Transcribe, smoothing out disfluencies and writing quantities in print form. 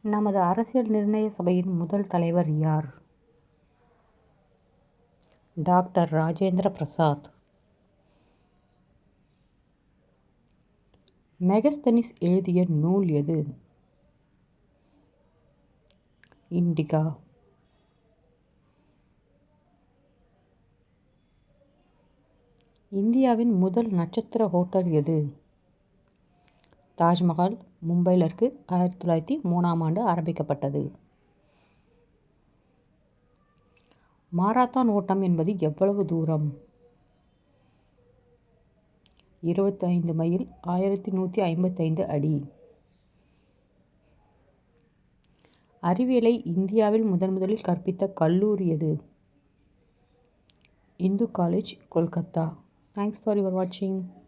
நமது அரசியல் நிர்ணய சபையின் முதல் தலைவர் யார்? டாக்டர் ராஜேந்திர பிரசாத். மெகஸ்தனிஸ் எழுதிய நூல் எது? இண்டிகா. இந்தியாவின் முதல் நட்சத்திர ஹோட்டல் எது? தாஜ்மஹால், மும்பையில் இருக்கு. 1903 ஆரம்பிக்கப்பட்டது. மாரத்தான் ஓட்டம் என்பது எவ்வளவு தூரம்? 25 மைல், 1155 அடி. அறிவியலை இந்தியாவில் முதலில் கற்பித்த கல்லூரி எது? Hindu college, Kolkata. Thanks for your watching.